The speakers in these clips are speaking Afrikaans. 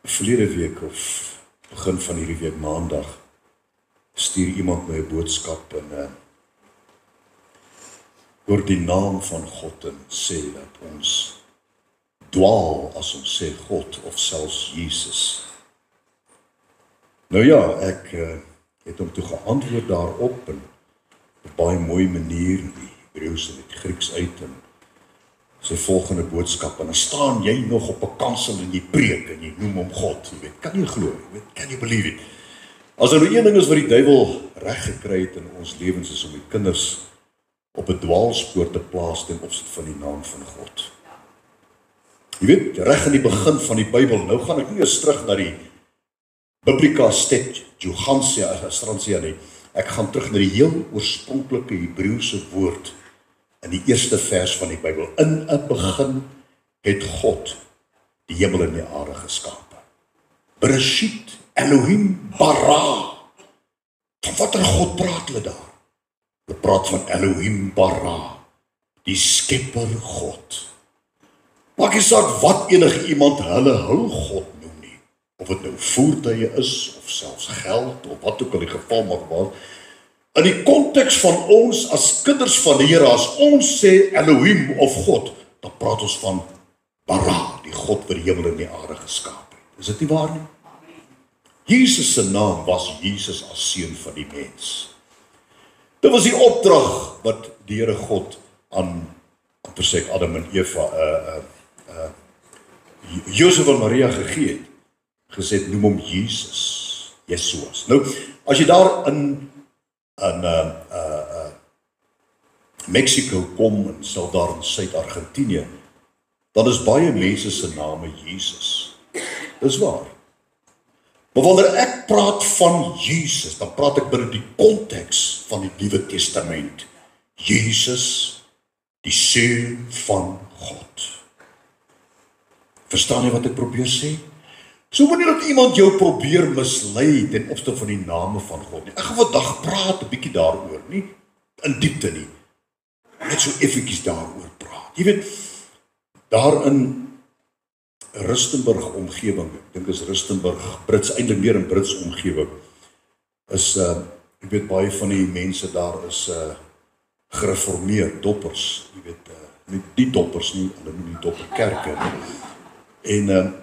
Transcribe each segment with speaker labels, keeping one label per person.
Speaker 1: Verlede week of begin van hierdie week maandag stuur iemand my 'n boodskap en oor die naam van God en sê dat ons dwaal as ons sê God of selfs Jesus. Nou ja, ek het hom toe geantwoord daarop en op baie mooi manier die Hebreëus en die Grieks uit en sy volgende boodskap en dan staan jy nog op 'n kansel en jy preek en jy noem hom God, jy weet, kan jy glo, jy weet, can you believe it? As er nou een ding is wat die duiwel reg gekry het in ons lewens is om die kinders op 'n dwaalspoor te plaas ten opsigte van die naam van God. Jy weet, reg in die begin van die Bybel, nou gaan ek nie eens terug na die Biblica Stet Johansia nie. Ek gaan terug na die heel oorspronklike Hebreëse woord in die eerste vers van die Bybel. In 'n begin het God die hemel en die aarde geskape. Bereshit Elohim bara. Van watter God praat hulle daar? Hulle praat van Elohim bara, die skepper God. Maak nie saak wat enige iemand hulle hul God noem nie. Of dit nou voertuie is, of selfs geld, of wat ook al die geval mag wees. In die konteks van ons as kinders van die Here, as ons sê Elohim of God, dan praat ons van bara, die God wat die hemel en die aarde geskaap het. Is dit nie waar nie? Jesus se naam was Jesus as seun van die mens. Dit was die opdrag wat die Here God aan Adam en Eva, Josef en Maria gegee het. Gesê, noem hom Jesus, Yeshua. Nou, as jy daar in Mexico kom en sal daar in Suid-Argentinië, dan is baie mense se name Jesus. Dis waar. Maar wanneer ek praat van Jesus, dan praat ek binne die konteks van die Nuwe Testament. Jesus, die Seun van God. Verstaan jy wat ek probeer sê? So wanneer dat iemand jou probeer mislei ten opsigte van die name van God nie. Ek gaan vandag praat 'n bietjie daaroor, nie in diepte nie. Net so effentjies daaroor praat. Jy weet, daar in Rustenburg omgewing, ek dink is Rustenburg, Brits, eintlik meer in Brits omgewing, is, ek weet baie van die mense daar is gereformeerd, doppers, jy weet, nie die doppers nie, hulle noem die dopperkerke, en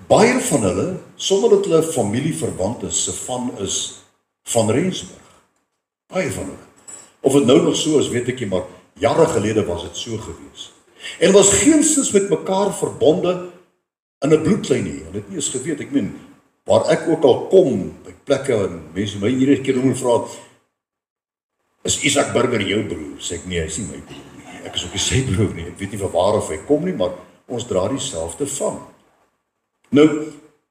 Speaker 1: baie van hulle, sonder dat hulle familieverwant is, se van is van Rensburg, baie van hulle. Of het nou nog so is, weet ek nie, maar jare gelede was het so gewees. En was geensins met mekaar verbonde in 'n bloedlyn nie, en dit nie eens geweet, ek meen, waar ek ook al kom, by plekke, en mense my hierdie keer om en vra, is Isak Burger jou broer? Sê ek, nee, hy is nie my broer nie, ek is ook nie sy broer nie, ek weet nie van waar of hy kom nie, maar ons dra dieselfde van. Nou,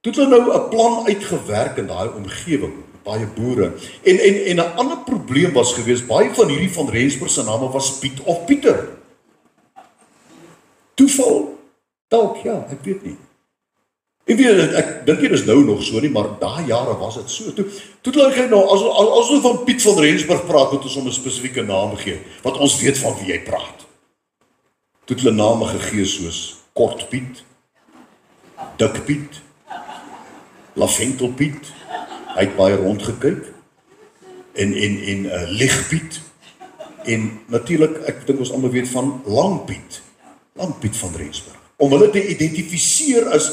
Speaker 1: toe het hulle nou 'n plan uitgewerk in daai omgewing, baie boere, en 'n ander probleem was gewees, baie van hierdie van Rensburg se name was Piet of Pieter. Toeval? Dalk, ja, ek weet nie. Ek weet, ek dink dit is nou nog so nie, maar daai jare was dit so. Toe hulle kyk nou, as ons van Piet van Rensburg praat, moet ons hom 'n spesifieke naam gee, wat ons weet van wie hy praat. Toe hulle name gegee soos Kort Piet, Dik Piet, Laventel Piet, hy het baie rondgekyk, en Lig Piet, en natuurlik, ek dink ons almal weet van Lang Piet van Rensburg, om hulle te identifiseer as,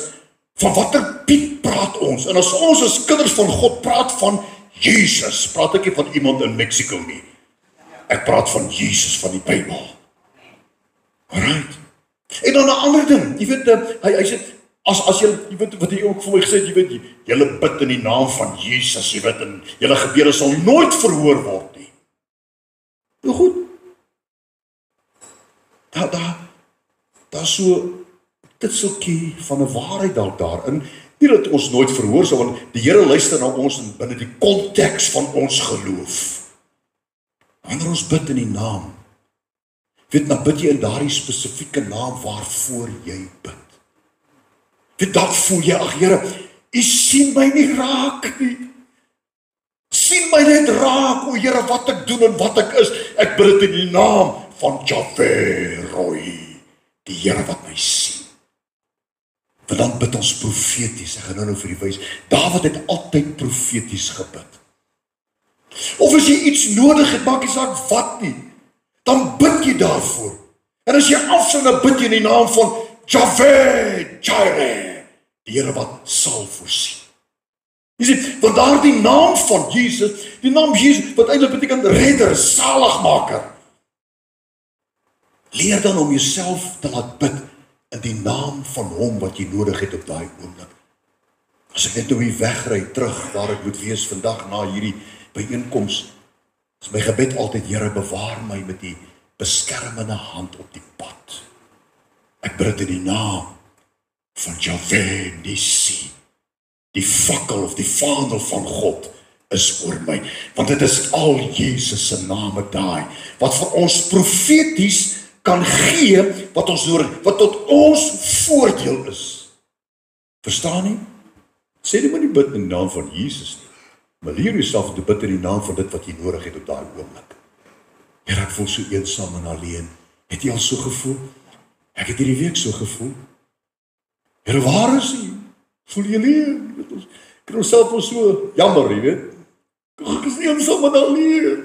Speaker 1: van watter Piet praat ons, en as ons as kinders van God praat van Jesus, praat ek nie van iemand in Mexico nie, ek praat van Jesus van die Bybel. Alright, en dan 'n ander ding, jy weet, hy sê, as jy weet wat hy ook vir my gesê het, jy weet, julle bid in die naam van Jesus, jy weet, en julle gebede sal nooit verhoor word nie. Nou goed, daar so titseltjie van 'n waarheid dalk daarin, nie dat ons nooit verhoor sal, want die Here luister na ons in binne die konteks van ons geloof. Wanneer ons bid in die naam, weet, dan bid jy in daardie spesifieke naam waarvoor jy bid. Weet, dalk voel jy, ag Here, U sien my nie raak nie. Sien my net raak, o Here, wat ek doen en wat ek is. Ek bid dit in die naam van Jahwe Roi, die Here wat my sien. Want dan bid ons profeties. Ek gaan nou vir die wys. Dawid het altyd profeties gebid. Of as jy iets nodig het, maak nie saak wat nie, dan bid jy daarvoor. En as jy afsing, dan bid jy in die naam van Jahwe Jireh, die Here wat sal voorsien. Jy sien, want daardie naam van Jesus, die naam Jesus, wat eintlik beteken redder, saligmaker. Leer dan om jouself te laat bid in die naam van hom wat jy nodig het op daai oomblik. As ek net nou hier wegry terug waar ek moet wees vandag na hierdie byeenkoms, is my gebed altyd, Here, bewaar my met die beskermende hand op die pad. Ek bid in die naam van Jahwe Nissi. Die fakkel of die vaandel van God is oor my, want dit is al Jesus se name daai, wat vir ons profeties kan gee, wat ons nodig, wat tot ons voordeel is. Verstaan nie? Sê nie maar nie bid in die naam van Jesus nie, maar leer jouself te bid in die naam van dit wat jy nodig het op daai oomblik. Here, ek voel so eensaam en alleen. Het jy al so gevoel? Ek het hierdie week so gevoel. Here, waar is jy? Voel jy alleen? Ek kan onsself wel so jammer, jy weet. Ek is eensaam en alleen.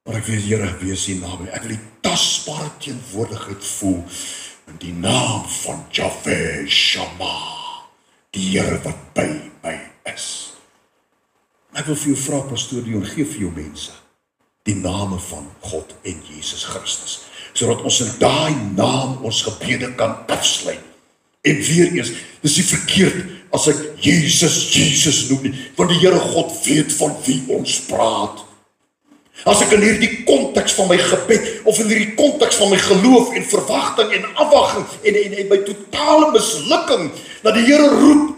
Speaker 1: Maar ek weet, Here, wees hier naby. Ek wil die tasbare teenwoordigheid voel in die naam van Jahwe Shammah, die Here wat by my is. Ek wil vir jou vra, pastoor Dion, gee vir jou mense die name van God en Jesus Christus, sodat ons in daai naam ons gebede kan afsluit. En weer eens, dis nie verkeerd as ek Jesus noem nie, want die Here God weet van wie ons praat. As ek in hierdie konteks van my gebed, of in hierdie konteks van my geloof en verwagting en afwagting en my totale mislukking na die Here roep,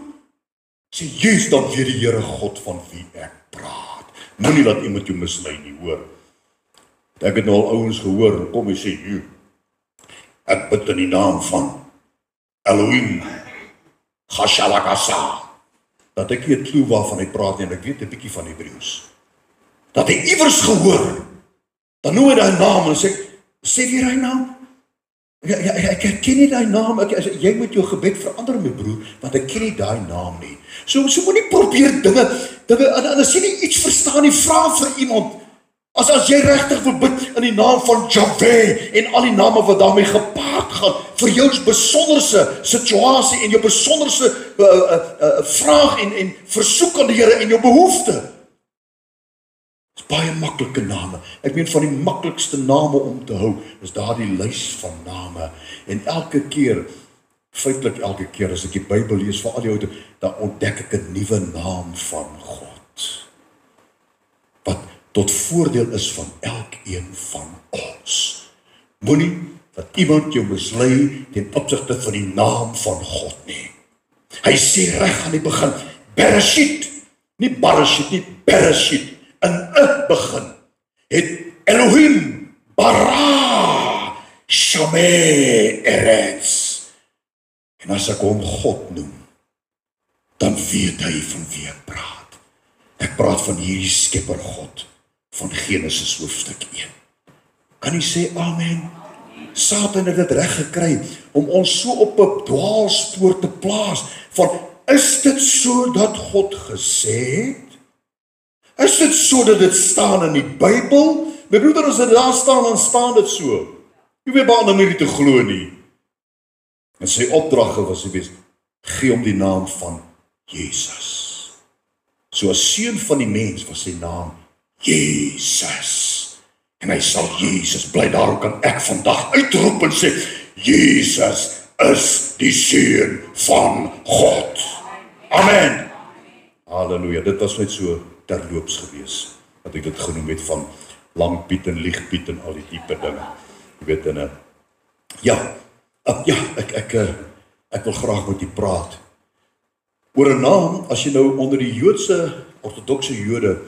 Speaker 1: sê Jesus, dan weet die Here God van wie ek praat. Moenie laat iemand jou mislei nie, hoor. Ek het nou al ouens gehoor, en kom en sê, ek bid in die naam van Elohim, Gashalakasa, dat ek nie 'n klou waarvan hy praat nie, en ek weet 'n bietjie van Hebreëus. Dat hy iewers gehoor, dan noem hy daai naam, en sê weer hy naam. Ja, ek herken nie daai naam, jy moet jou gebed verander, my broer, want ek ken nie daai naam nie. So moenie probeer dinge, en as jy nie iets verstaan nie, vra vir iemand. As jy regtig wil bid in die naam van Jahwe en al die name wat daarmee gepaard gaan, vir jou besonderse situasie en jou besonderse vraag en versoek aan die Here en jou behoefte. Dis baie maklike name. Ek meen van die maklikste name om te hou, is daardie lys van name. En elke keer, feitelik elke keer, as ek die Bybel lees, vir al die oude, dan ontdek ek 'n nuwe naam van God. Wat tot voordeel is van elkeen van ons. Moenie dat iemand jou mislei ten opsigte van die naam van God nie. Hy sê reg aan die begin, Bereshit, nie Bareshit nie, Bereshit, in 'n begin, het Elohim bara Shameh Eretz. En as ek hom God noem, dan weet hy van wie ek praat. Ek praat van hierdie skepper God, van Genesis hoofstuk 1. Kan jy sê amen? Satan het dit reg gekry om ons so op 'n dwaalspoor te plaas van, is dit so dat God gesê het? Is dit so dat dit staan in die Bybel? My broeder, as dit daar staan, dan staan dit so. Jy weet baie om hierdie te glo nie. En sy opdrag was gewees, gee hom die naam van Jesus. So as seun van die mens was sy naam Jesus. En hy sal Jesus bly, daarom kan ek vandag uitroep en sê, Jesus is die seun van God. Amen. Halleluja, dit was net so terloops gewees, dat ek dit genoem het van lang Piet en lieg Piet en al die diepe dinge. Jy weet, en ek wil graag met u praat oor 'n naam, as jy nou onder die Joodse, ortodokse Jode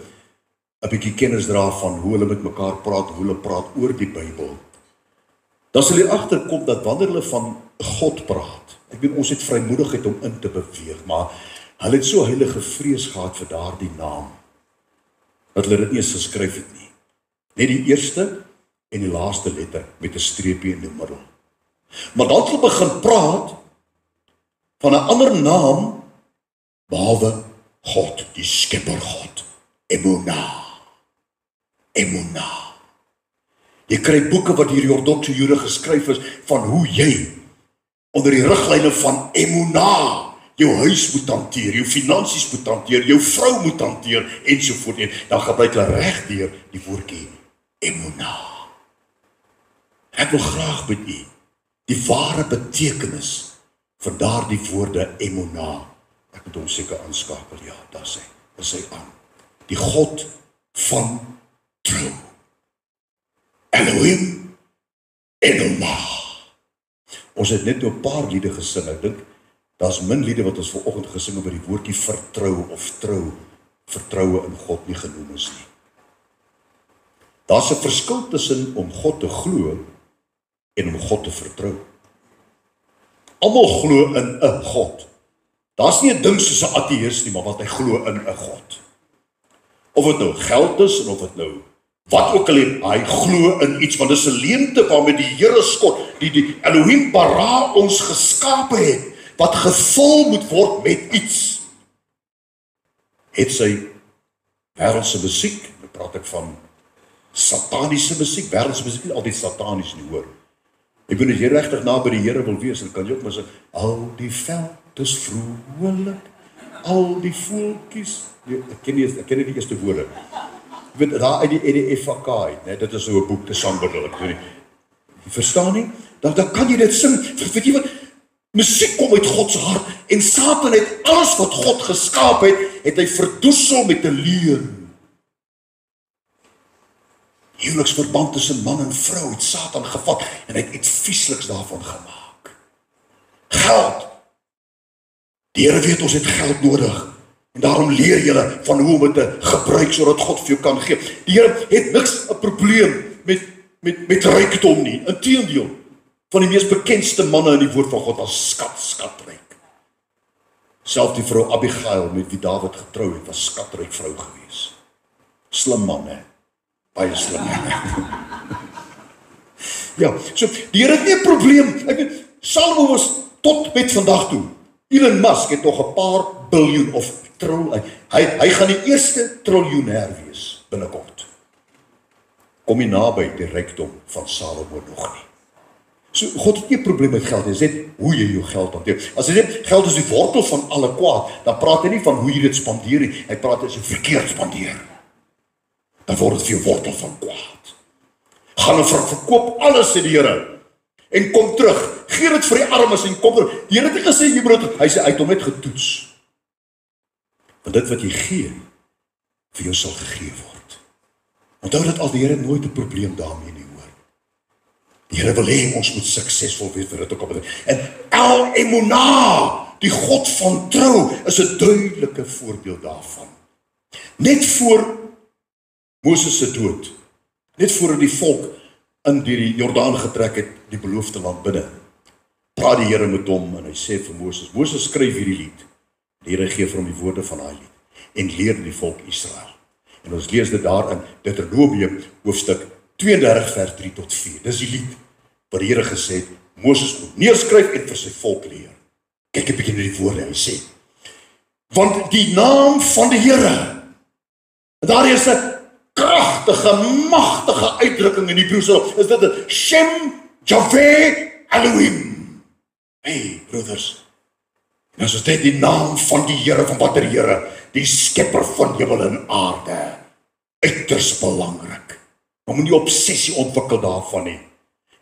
Speaker 1: 'n bietjie kennis dra van hoe hulle met mekaar praat, hoe hulle praat oor die Bybel, dan sal jy agterkom dat wanneer hulle van God praat, ek weet ons het vrymoedigheid om in te beweeg, maar hulle het so heilige vrees gehad vir daardie naam, dat hulle dit nie eens geskryf het nie. Net die eerste en die laaste letter met 'n streepie in die middel. Maar dan het hulle begin praat van 'n ander naam behalwe God, die skepper God. Emunah. Jy kry boeke wat deur die ortodokse Jode geskryf is van hoe jy onder die riglyne van Emunah jou huis moet hanteer, jou finansies moet hanteer, jou vrou moet hanteer ensovoort. En dan gebruik hulle regdeur die woordjie Emunah. Ek wil graag met u die ware betekenis van daardie woorde Emunah. Ek moet hom seker aanskakel, ja, daar sê, is hy aan. Die God van trou. Elohim Emunah. Ons het net 'n paar liede gesing. Ek dink daar's min liede wat ons vanoggend gesing het oor die woordjie vertrou of trou, vertroue in God nie genoem is nie. Daar's 'n verskil tussen om God te glo en om God te vertrou. Almal glo in 'n God. Daar's nie 'n ding soos 'n ateïs nie, maar wat hy glo in 'n God. Of dit nou geld is en of dit nou wat ook al hy glo in iets, want dis 'n leemte waarmee die Here God, die Elohim bara ons geskape het, wat gevul moet word met iets. Het sy wêreldse musiek, nou praat ek van sataniese musiek, wêreldse musiek, nie altyd satanies nie, hoor. Ek weet as jy regtig na by die Here wil wees, dan kan jy ook maar sê, al die veld is vrolik, al die voeltjies, ek ken nie die eerste woorde. Ek weet, daar uit die FAK, dit is so 'n boek te sangbedoel, ek weet nie, verstaan nie? Dan kan jy dit sing, weet jy wat, musiek kom uit God se hart, en Satan het alles wat God geskaap het hy verdoesel met 'n leuen. Huweliksverband tussen man en vrou het Satan gevat, en hy het iets viesliks daarvan gemaak. Geld. Die Here weet ons het geld nodig, en daarom leer julle van hoe om dit te gebruik, sodat God vir jou kan gee. Die Here het niks 'n probleem met rykdom nie, inteendeel, van die mees bekendste manne in die woord van God was skatryk. Selfs die vrou Abigail met wie Dawid getrou het, was skatryk vrou gewees. Slim man, hè? Baie slim man. Ja, so die Here het nie 'n probleem. Ek weet, Salomo was tot met vandag toe. Elon Musk het nog 'n paar biljoen of hy gaan die eerste triljoenêr wees binnekort. Kom nie naby die rykdom van Salomo nog nie. So God het nie 'n probleem met geld nie, hy sê hoe jy jou geld hanteer. As hy sê geld is die wortel van alle kwaad, dan praat hy nie van hoe jy dit spandeer nie, hy praat as jy verkeerd spandeer. Dan word dit vir jou wortel van kwaad. Gaan en verkoop alles, sê die Here, en kom terug, gee dit vir die armes en kom terug. Die Here het nie gesê jy moet dit, hy sê hy het hom net getoets. Want dit wat jy gee, vir jou sal gegee word. Onthou dat al die Here nooit 'n probleem daarmee nie, hoor. Die Here wil hê ons moet suksesvol wees vir dit ook op. En El Emunah, die God van trou, is 'n duidelike voorbeeld daarvan. Net voor Moses se dood, net voor die volk in die Jordaan getrek het, die beloofde land binne, praat die Here met hom en hy sê vir Moses, Moses skryf hierdie lied. Die Here gee vir hom die woorde van daai lied en leer die volk Israel. En ons lees dit daar in Deuteronomium hoofstuk 32 vers 3 tot 4. Dis die lied wat die Here gesê het, Moses moet neerskryf en vir sy volk leer. Kyk 'n bietjie na die woorde, hy sê, want die naam van die Here, daar is 'n kragtige, magtige uitdrukking in die Hebreëus, is dit Shem Javeh Elohim. Hey, broeders, en as ons dit die naam van die Here, van watter Here, die skepper van hemel en aarde, uiters belangrik. Maar moet nie obsessie ontwikkel daarvan nie.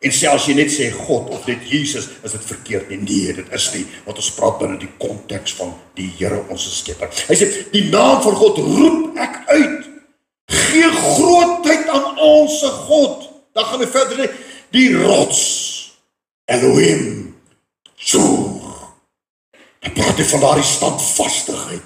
Speaker 1: En sê as jy net sê God of net Jesus, is dit verkeerd nie. Nee, dit is nie, want ons praat binne die konteks van die Here, ons skepper. Hy sê, die naam van God roep ek uit. Gee grootheid aan ons God. Dan gaan hy verder sê, die rots, Elohim, Tsur. Dan praat hy van daardie standvastigheid.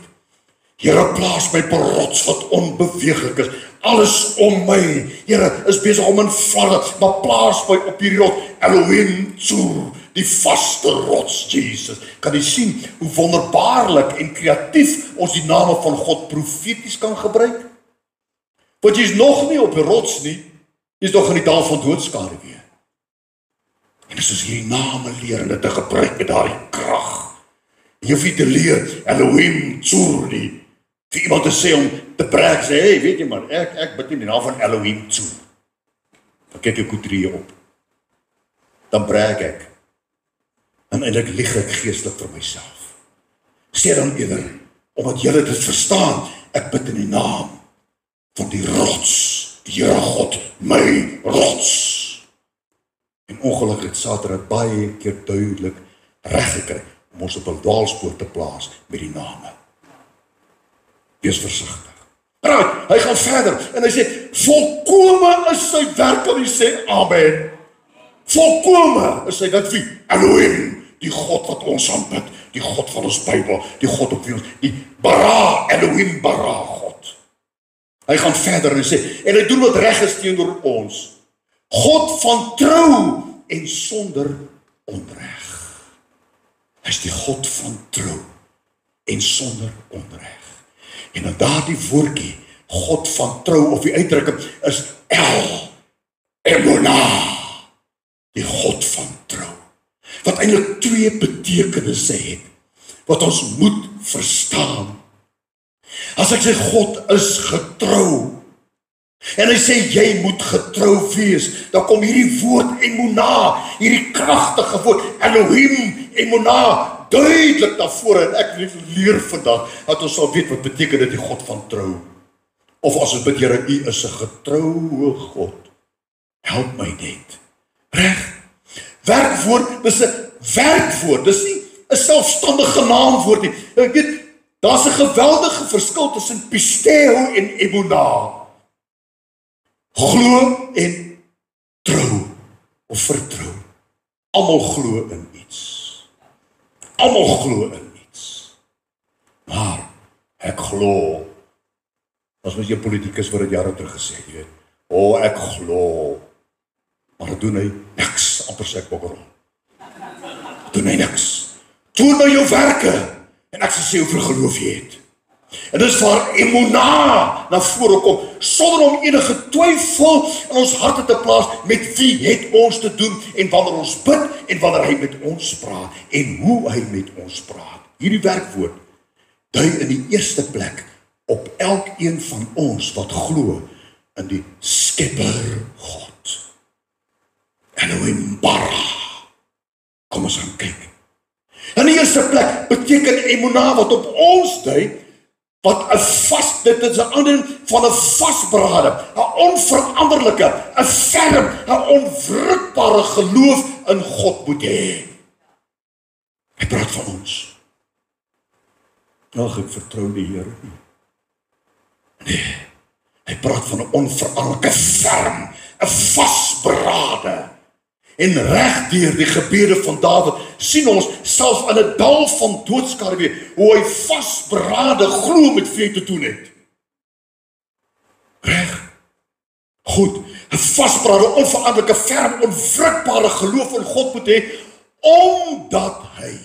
Speaker 1: Here, plaas my op 'n rots wat onbeweeglik is. Alles om my, Here, is besig om in vlagge, maar plaas my op hierdie rots, Elohim, Tsur, die vaste rots, Jesus. Kan jy sien hoe wonderbaarlik en kreatief ons die name van God profeties kan gebruik? Want jy is nog nie op die rots nie, jy is nog in die dal van doodskade weer. En as ons hierdie name leer en dit te gebruik met daardie krag, Jy hoef nie te leer Elohim Tsur nie. Vir iemand te sê om te preek, sê, hey, weet jy man, ek bid in die naam van Elohim Tsur. Dan kyk ek koetree op. Dan preek ek. En eintlik lieg ek geestelik vir myself. Sê dan eerder, omdat julle dit verstaan, ek bid in die naam van die rots, die Here God, my rots. En ongelukkig het Satan baie keer duidelik reg gekry om ons op 'n dwaalspoor te plaas met die name. Wees versigtig. Right, hy gaan verder en hy sê, volkome is sy werk, kan hy sê, amen. Volkome is hy, dat wie? Elohim, die God wat ons aanbid, die God van ons Bybel, die God op wie ons, die Bara, Elohim Bara God. Hy gaan verder en hy sê, en hy doen wat reg is teenoor ons. God van trou en sonder onreg. Hy is die God van trou en sonder onreg. En dan daardie woordjie, God van trou, of die uitdrukking is Emunah, die God van trou. Wat eintlik twee betekenisse het, wat ons moet verstaan. As ek sê God is getrou, en hy sê jy moet getrou wees, dan kom hierdie woord Emunah, hierdie kragtige woord Elohim, Emunah, duidelik daarvoor, en ek wil leer vandag, dat ons sal weet wat beteken dit die God van trou. Of as ons bid, Here, U is 'n getroue God. Help my net. Reg? Werkwoord, dis 'n werkwoord, dis nie 'n selfstandige naamwoord nie. Ek weet, daar's 'n geweldige verskil tussen pisteo en emunah. Glo en trou, of vertrou. Almal glo in iets. Almal glo in iets. Maar, ek glo, as mens jy politikus wat het jare terug gesê, jy weet, ek glo, maar dat doen hy niks, amper sê ek bokkerom. Doen hy niks. Toon nou jou werke, en ek sal sê hoeveel geloof jy het. En dis waar Emunah na vore kom, sonder om enige twyfel in ons harte te plaas, met wie het ons te doen, en wanneer ons bid, en wanneer hy met ons praat, en hoe hy met ons praat. Hierdie werkwoord dui in die eerste plek op elkeen van ons wat glo in die Skepper God. Elohim Bara. Kom ons gaan kyk. In die eerste plek beteken Emunah wat op ons dui, wat 'n vas, dit is 'n aanduiding van 'n vasberade, 'n onveranderlike, 'n ferm, 'n onwrikbare geloof in God moet hê. Hy praat van ons. Ag, ek vertrou die Here nie. Nee, hy praat van 'n onveranderlike ferm, 'n vasberade. En reg deur die gebede van Dawid sien ons selfs in 'n dal van doodskarwe hoe hy vasberade glo met wie hy te doen het. Reg. Goed, 'n vasberade, onveranderlike, ferm, onwrikbare geloof in God moet hê, omdat hy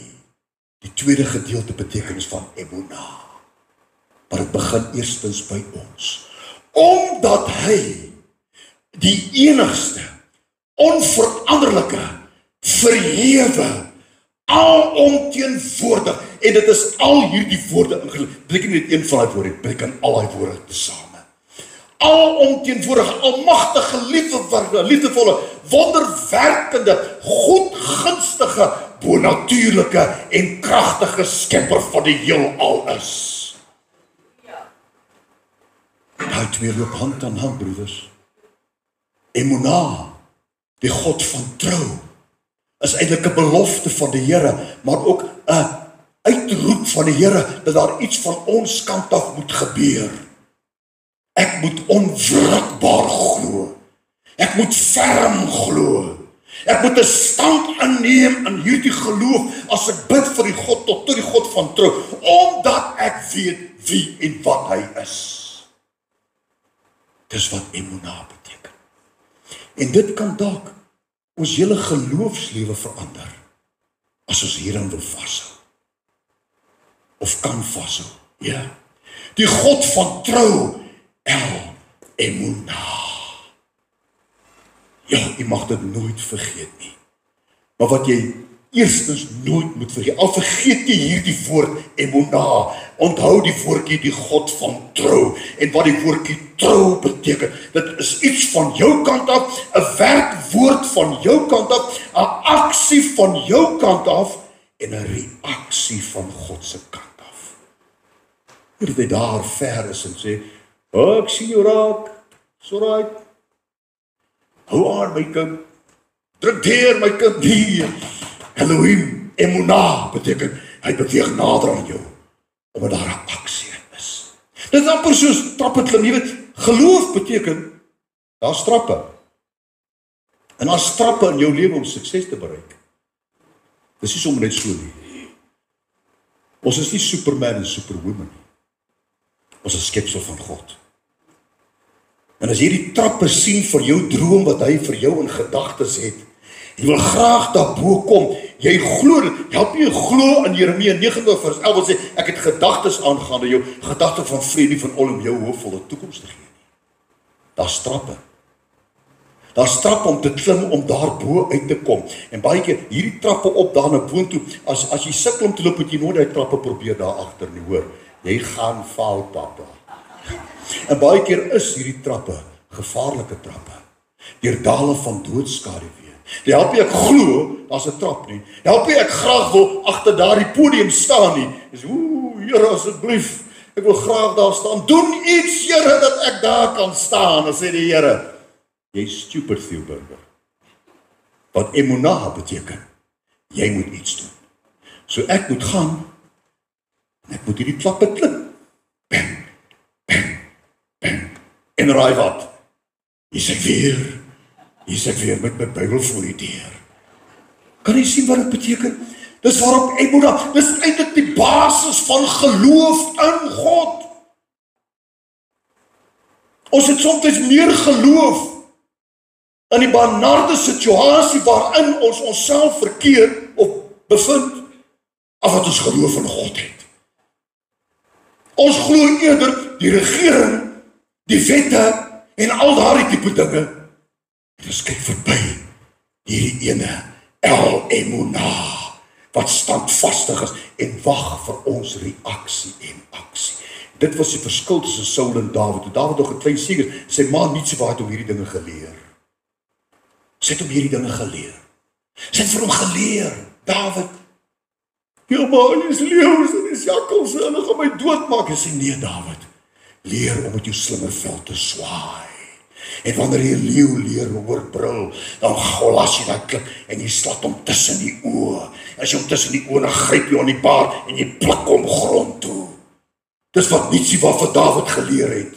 Speaker 1: die tweede gedeelte betekenis van Emunah. Maar dit begin eerstens by ons. Omdat hy die enigste onveranderlike, verhewe, alomteenwoordig, en dit is al hierdie woorde ingelig, beteken nie een van die woorde, beteken al die woorde tesame. Alomteenwoordige, almagtige, liefdevolle, wonderwerkende, goedgunstige, bonatuurlike en kragtige skepper van die heelal is. Daai twee loop hand aan hand, broeders. Emunah, die God van trou, is eintlik 'n belofte van die Here, maar ook 'n uitroep van die Here, dat daar iets van ons kant af moet gebeur. Ek moet onwrikbaar glo. Ek moet ferm glo. Ek moet 'n stand inneem in hierdie geloof, as ek bid vir die God, tot die God van trou, omdat ek weet wie en wat hy is. Dis wat Emunah beteken. En dit kan dalk ons hele geloofslewe verander, as ons hierin wil vashou. Of kan vashou, ja. Die God van trou, Emunah. Ja, jy mag dit nooit vergeet nie. Maar wat jy eerstens nooit moet vergeet. Al vergeet jy hierdie woord emunah, onthou die woordjie die God van trou. En wat die woordjie trou beteken, dit is iets van jou kant af, 'n werkwoord van jou kant af, 'n aksie van jou kant af en 'n reaksie van God se kant af. Dat hy daar ver is en sê, ek sien jou raak, so right. Hou aan my kind, druk deur my kind hier. Elohim, emunah, beteken, hy beweeg nader aan jou, omdat daar 'n aksie is. Dit is amper soos trappe klim, jy weet, geloof beteken, daar's trappe. En daar's trappe in jou lewe om sukses te bereik. Dis nie sommer net so nie. Ons is nie Superman en Superwoman nie. Ons is skepsel van God. En as jy die trappe sien vir jou droom wat hy vir jou in gedagtes het, jy wil graag daarbo kom, jy glo dit, help jy glo in Jeremia 9:11 wat sê, ek het gedagtes aangaande jou, gedagtes van vrede van om jou hoopvolle toekoms te gee nie. Daar's trappe. Daar's trappe om te klim om daarbo uit te kom. En baie keer hierdie trappe op daar na boontoe, as jy sukkel om te loop, moet jy nooit die trappe probeer daar agter nie, hoor. Jy gaan val, papa. En baie keer is hierdie trappe gevaarlike trappe. Deur dale van doodskaduwee. Die help jy ek glo, daar's 'n trap nie. Help jy ek graag wil agter daardie podium staan nie. Dis Here asseblief, ek wil graag daar staan. Doen iets, Here, dat ek daar kan staan. Dan sê die Here, jy stupid Theoburger. Wat emunah beteken, jy moet iets doen. So ek moet gaan, en ek moet hierdie klappe klim. Bang, bang, bang. En raai wat? Hier is ek weer met my Bybel voor die deur. Kan jy sien wat dit beteken? Dis waarop emunah, dis eintlik die basis van geloof in God. Ons het soms meer geloof in die benarde situasie waarin ons onsself verkeer of bevind, as wat ons geloof in God het. Ons glo eerder die regering, die wette en al daardie tipe dinge. En ons kyk verby hierdie ene El Emunah, wat standvastig is en wag vir ons reaksie en aksie. Dit was die verskil tussen Saul en Dawid. Toe Dawid nog 'n klein seker, sy ma nie so baie om hierdie dinge geleer. Sy het om hierdie dinge geleer. Sy het vir hom geleer, Dawid, jou ma is leeu's en is jakkals en hulle gaan my doodmaak. En sê, nee Dawid, leer om met jou slingervel te swaai. En wanneer jy 'n leeu leer hoor brul, dan las jy daai klik en jy slat hom tussen die oë. As jy hom tussen die oë, dan gryp jy aan die baard en jy pluk hom grond toe. Dis wat Nietzsche wat vir Dawid geleer het.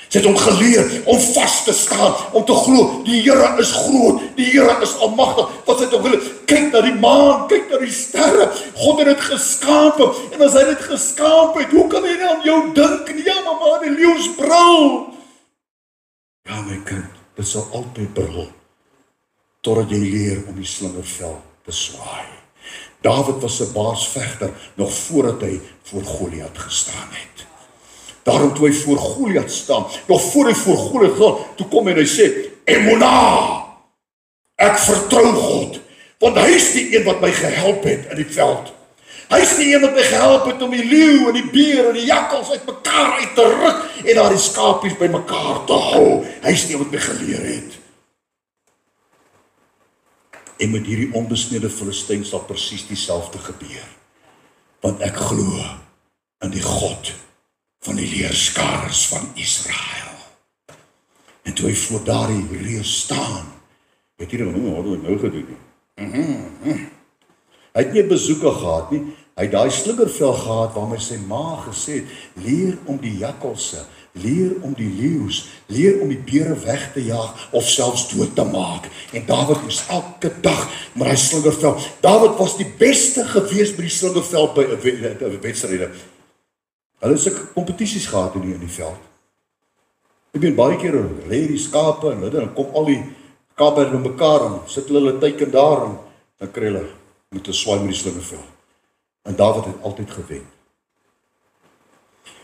Speaker 1: Sy het hom geleer om vas te staan, om te glo, die Here is groot, die Here is almagtig. Wat sy het hom geleer, kyk na die maan, kyk na die sterre, God het dit geskape, en as hy dit geskape het, hoe kan hy nie aan jou dink nie? Ja, maar die leeu's brul. Ja, my kind, dit sal altyd brul, totdat jy leer om die slingervel te swaai. Dawid was 'n baasvegter, nog voordat hy voor Goliat gestaan het. Daarom toe hy voor Goliat staan, nog voor hy voor Goliat gaan, toe kom hy en hy sê, emunah, ek vertrou God, want hy is die een wat my gehelp het in die veld. Hy is die een wat my gehelp het om die leeu en die beer en die jakkals uit mekaar uit te ruk en daar die skapies by mekaar te hou. Hy is die een wat my geleer het. En met hierdie onbesnede Filistyn sal presies dieselfde gebeur. Want ek glo in die God van die leerskares van Israel. En toe hy voor daardie reus staan, het hy wat het nou gedoen nie? Hy het nie 'n besoeker gehad nie, hy het daai slingervel gehad waarmee sy ma gesê het, leer om die jakkalse, leer om die leeu's, leer om die beere weg te jaag of selfs dood te maak. En Dawid moes elke dag met hy slingervel. Dawid was die beste gewees by die slingervel by 'n wedstryde. Hulle het sulke kompetisies gehad in die veld. Ek ben baie keer lê die skape en dan kom al die skape by mekaar en sit hulle teiken daar en dan kry hulle met 'n swaai met die slingervel. En Dawid het altyd gewen.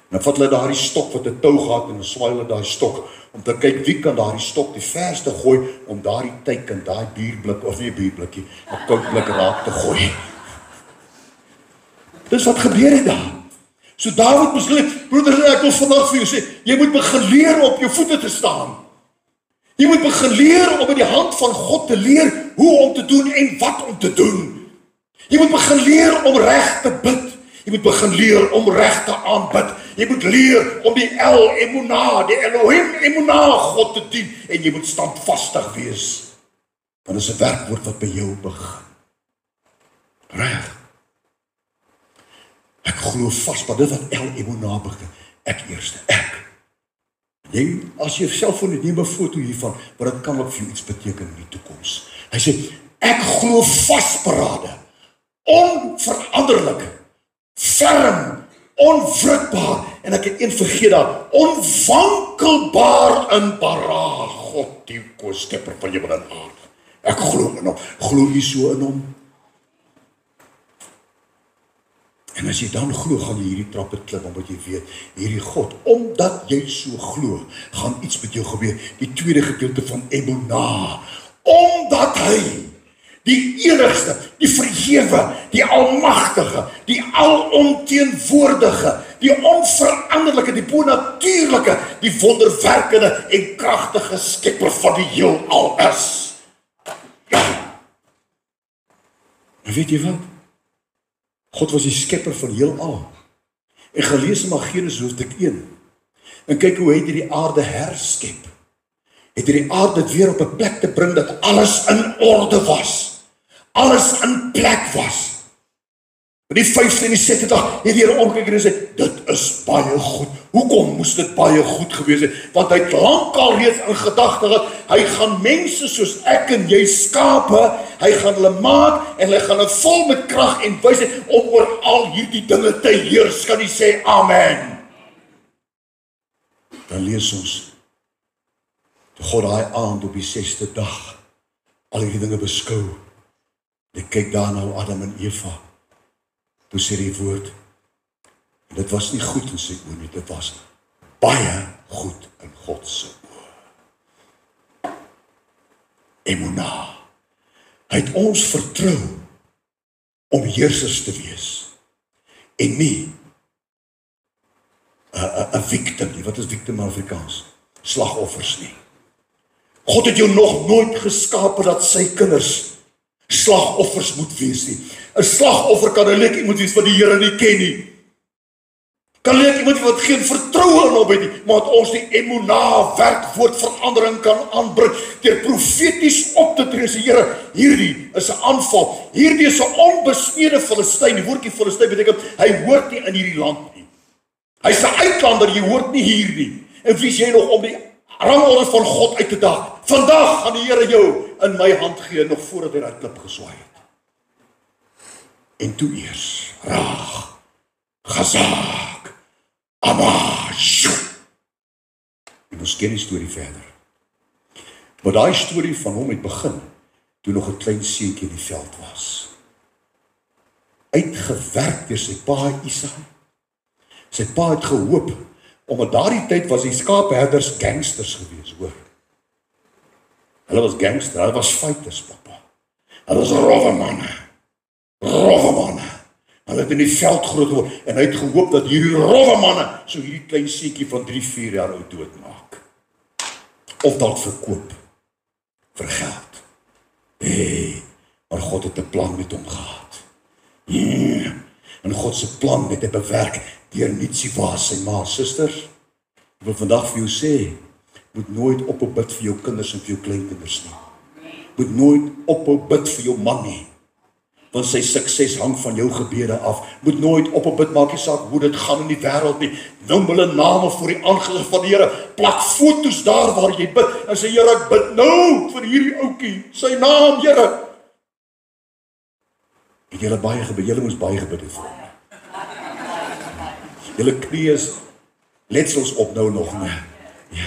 Speaker 1: En dan vat hulle daardie stok wat 'n tou gehad en dan swaai hulle daai stok om te kyk wie kan daardie stok die verste gooi, om daardie teiken, daai bierblik, of nie bierblikkie, 'n koudblik raak te gooi. Dis wat gebeur het daar. So Dawid besluit, broeders, ek wil vandag vir jou sê, jy moet begin leer op jou voete te staan. Jy moet begin leer om in die hand van God te leer hoe om te doen en wat om te doen. Jy moet begin leer om reg te bid. Jy moet begin leer om reg te aanbid. Jy moet leer om die El Emunah, die Elohim Emunah God te dien. En jy moet standvastig wees. Want dit is 'n werkwoord wat by jou begin. Reg. Ek glo vas, maar dit wat El Emunah begin. Ek eerste, ek. Jy, as jy selfoon het, neem 'n foto hiervan, want dit kan ook vir jou iets beteken in die toekoms. Hy sê, ek glo vasberade, onveranderlik, ferm, onwrikbaar, en ek het een vergeet daar, onwankelbaar in bara, God die skepper van hemel en aarde. Ek glo in hom. Glo jy so in hom? En as jy dan glo, gaan jy hierdie trappe klim, omdat jy weet, hierdie God, omdat jy so glo, gaan iets met jou gebeur. Die tweede gedeelte van Emunah, omdat hy, die enigste, die verhewe, die almagtige, die alomteenwoordige, die onveranderlike, die bonatuurlike, die wonderwerkende en kragtige skepper van die heelal is. En weet jy wat? God was die skepper van heelal. En gelees in Genesis hoofstuk 1. En kyk hoe hy die aarde herskep. Het hy die aarde weer op 'n plek te bring dat alles in orde was. Alles in plek was. In die 5de en die 6de dag het die Here omgekyk en sê, dit is baie goed. Hoekom moes dit baie goed gewees het? Want hy het lankal reeds in gedagte gehad, hy gaan mense soos ek en jy skape, hy gaan hulle maak en hy gaan hulle vol met krag en wysheid om oor al hierdie dinge te heers. Kan jy sê amen? Dan lees ons, toe God daai aand op die 6de dag al hierdie dinge beskou. Ek kyk daar na Adam en Eva. Toe sê die woord, dit was nie goed in sy oë nie, dit was baie goed in God se oë. Emunah. Hy het ons vertrou om heersers te wees en nie 'n victim nie. Wat is victim in Afrikaans? Slagoffers nie. God het jou nog nooit geskape dat sy kinders slagoffers moet wees nie. 'n Slagoffer kan net iemand wees wat die Here nie ken nie. Kan net iemand wat geen vertroue in hom het nie, maar dat ons die Emunah werkwoord verandering kan aanbring deur profeties op te tree. Sê Here, hierdie is 'n aanval. Hierdie is 'n onbesnede Filistyn. Die woordjie Filistyn beteken hy hoort nie in hierdie land nie. Hy's 'n uitlander, jy hoort nie hier nie. En wie is jy nog om die rangorde van God uit te daag? Vandag gaan die Here jou in my hand gee, nog voordat hy daai klip geswaai het. En toe eers, Raag, Gazak, Amash. En ons ken die storie verder. Maar daai storie van hom het begin, toe nog 'n klein seentjie in die veld was. Uitgewerk deur sy pa Isaak. Sy pa het gehoop, omdat daardie tyd was die skaapherders gangsters gewees, hoor. Hulle was gangsters, hulle was fighters, papa. Hulle was rowwe manne. Rowwe manne. Hulle het in die veld groot geword, en hy het gehoop dat hierdie rowwe manne so hierdie klein seentjie van 3-4 jaar oud doodmaak. Of dalk verkoop. Vir geld. Hey, maar God het 'n plan met hom gehad. Yeah. En God se plan het hy bewerk deur Nitsiba, sy ma, susters. Ek wil vandag vir jou sê, moet nooit ophou bid vir jou kinders en vir jou kleinkinders nie. Moet nooit ophou bid vir jou man nie, want sy sukses hang van jou gebede af. Moet nooit ophou bid, maak nie saak hoe dit gaan in die wêreld nie. Noem hulle name voor die aangesig van die Here. Plak foto's daar waar jy bid en sê, Here, ek bid nou vir hierdie ouetjie, sy naam, Here. Het julle baie gebid? Julle moes baie gebid het vir hom. Julle knie is letsels op nou nog nie. Ja.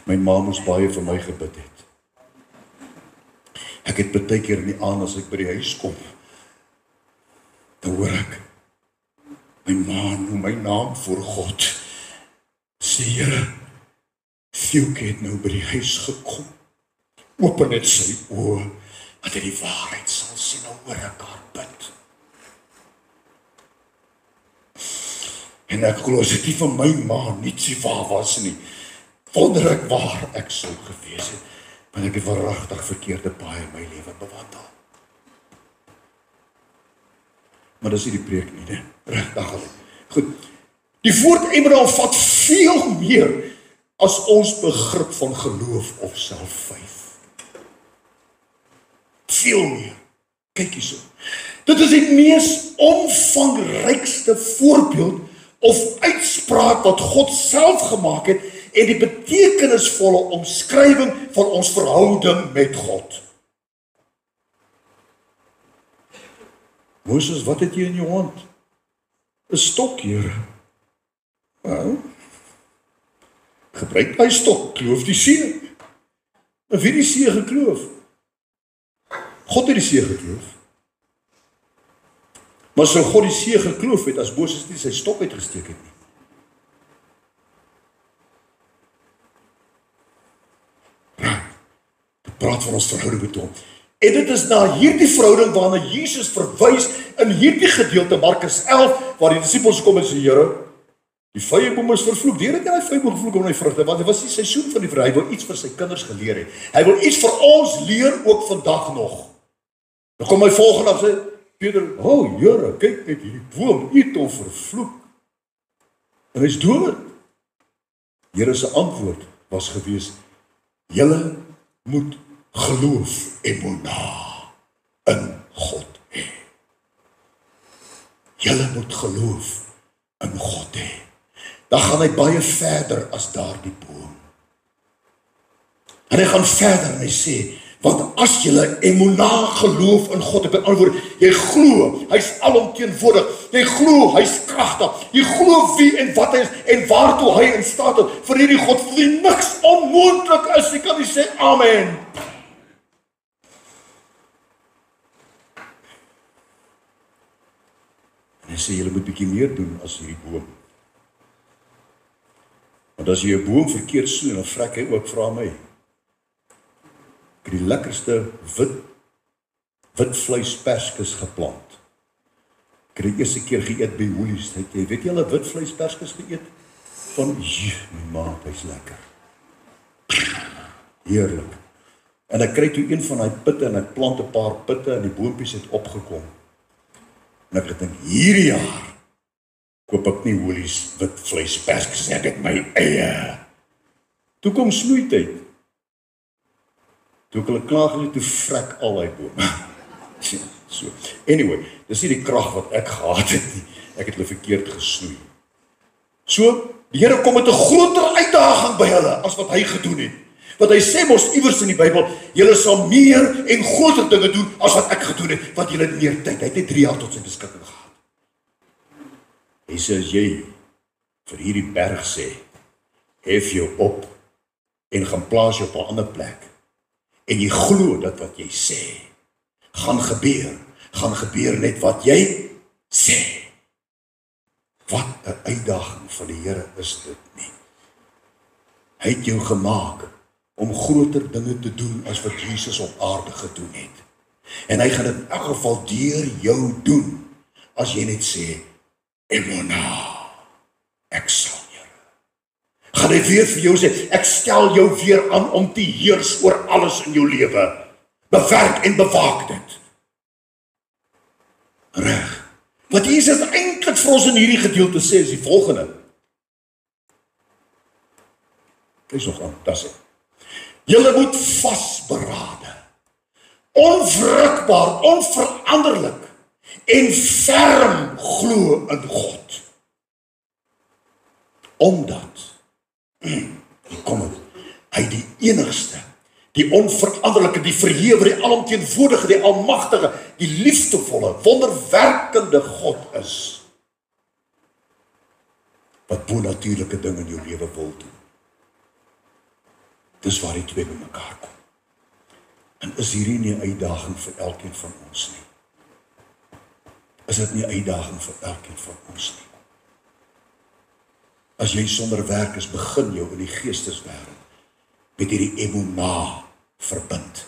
Speaker 1: My ma moes baie vir my gebid het. Ek het baie keer in die aand as ek by die huis kom, dan hoor ek my ma noem my naam voor God. Sê, Here, Fielke het nou by die huis gekom. Open net sy oë, dat hy die waarheid sal sien, nou hoor ek haar bid. En ek glo, as dit nie van my ma nietsie waar was nie, wonder ek waar ek sou gewees het, want ek het waaragtig verkeerde paai in my lewe bewandel. Maar dis nie die preek nie, né? Regtig. Goed. Die woord Emmanuel vat veel meer as ons begrip van geloof of selfvyf. Veel meer. Kyk hierso. Dit is die mees omvangrykste voorbeeld of uitspraak wat God self gemaak het en die betekenisvolle omskrywing van ons verhouding met God. Moses, wat het jy in jou hand? 'n stok, Here. Nou, gebruik my stok, kloof die see. En wie die see gekloof? God het die see gekloof. Maar sou God die see gekloof het as Moses nie sy stok uitgesteek het nie? Dit praat van ons verhouding met hom. En dit is na hierdie verhouding waarna Jesus verwys in hierdie gedeelte Markus 11, waar die disippels kom en sê, Here, die vyeboom is vervloek. Die Here het nie die vyeboom gevloek om die vrugte, want dit was die seisoen van die vrug. Hy wil iets vir sy kinders geleer het. Hy wil iets vir ons leer ook vandag nog. Dan kom hy volgende af sê, Peter, Here, kyk net hierdie boom, u het hom vervloek. En hy's dood. Here se antwoord was gewees, julle moet geloof emona in God hê. Julle moet geloof in God hê. Dan gaan hy baie verder as daardie boom. En hy gaan verder en hy sê, want as julle emona geloof in God, op 'n ander woord, jy glo, hy's alomteenwoordig, jy glo, hy's kragtig, jy glo wie en wat hy is en waartoe hy in staat is, vir hierdie God, vir wie niks onmoontlik is, jy kan nie sê amen. En hy sê, julle moet bietjie meer doen as hierdie boom. Want as jy 'n boom verkeerd snoei, dan vrek hy ook, vra my. Ek het die lekkerste wit vleisperskes geplant. Ek het die eerste keer geëet by Woolies. Jy weet jy al 'n wit vleisperskes geëet? Van, my ma, hy's lekker. Heerlik. En ek kry toe een van daai pitte en ek plant 'n paar pitte en die boompies het opgekom. En ek dink, hierdie jaar koop ek nie Woolies wit vleisperskes, ek het my eie. Toe kom snoeityd. Toe ek hulle klaar gelê, toe vrek al die bome. So. Anyway, dis nie die krag wat ek gehad het nie. Ek het hulle verkeerd gesnoei. So, die Here kom met 'n groter uitdaging by hulle as wat hy gedoen het. Want hy sê mos iewers in die Bybel, julle sal meer en groter dinge doen as wat ek gedoen het, want julle het meer tyd. Hy het net 3 jaar tot sy beskikking gehad. Hy sê, as jy vir hierdie berg sê, hef jou op en gaan plaas jou op 'n ander plek, en jy glo dat wat jy sê, gaan gebeur net wat jy sê. Wat 'n uitdaging van die Here is dit nie. Hy het jou gemaak om groter dinge te doen as wat Jesus op aarde gedoen het. En hy gaan dit in elk geval deur jou doen, as jy net sê, Emona, ek sal, Here. Gaan hy weer vir jou sê, ek stel jou weer aan om te heers oor alles in jou lewe. Bewerk en bewaak dit. Reg. Wat Jesus eintlik vir ons in hierdie gedeelte sê, is die volgende. Lees nog aan, dat is het. Julle moet vasberade, onwrikbaar, onveranderlik en ferm glo in God. Omdat, kom het, hy die enigste, die onveranderlike, die verhewe, die alomteenwoordige, die almagtige, die liefdevolle, wonderwerkende God is, wat bonatuurlike dinge in jou lewe wil doen. Dis waar die twee by mekaar kom. En is hierdie nie 'n uitdaging vir elkeen van ons nie? Is dit nie 'n uitdaging vir elkeen van ons nie? As jy sonder werk is, begin jou in die geesteswêreld met hierdie emunah verbind.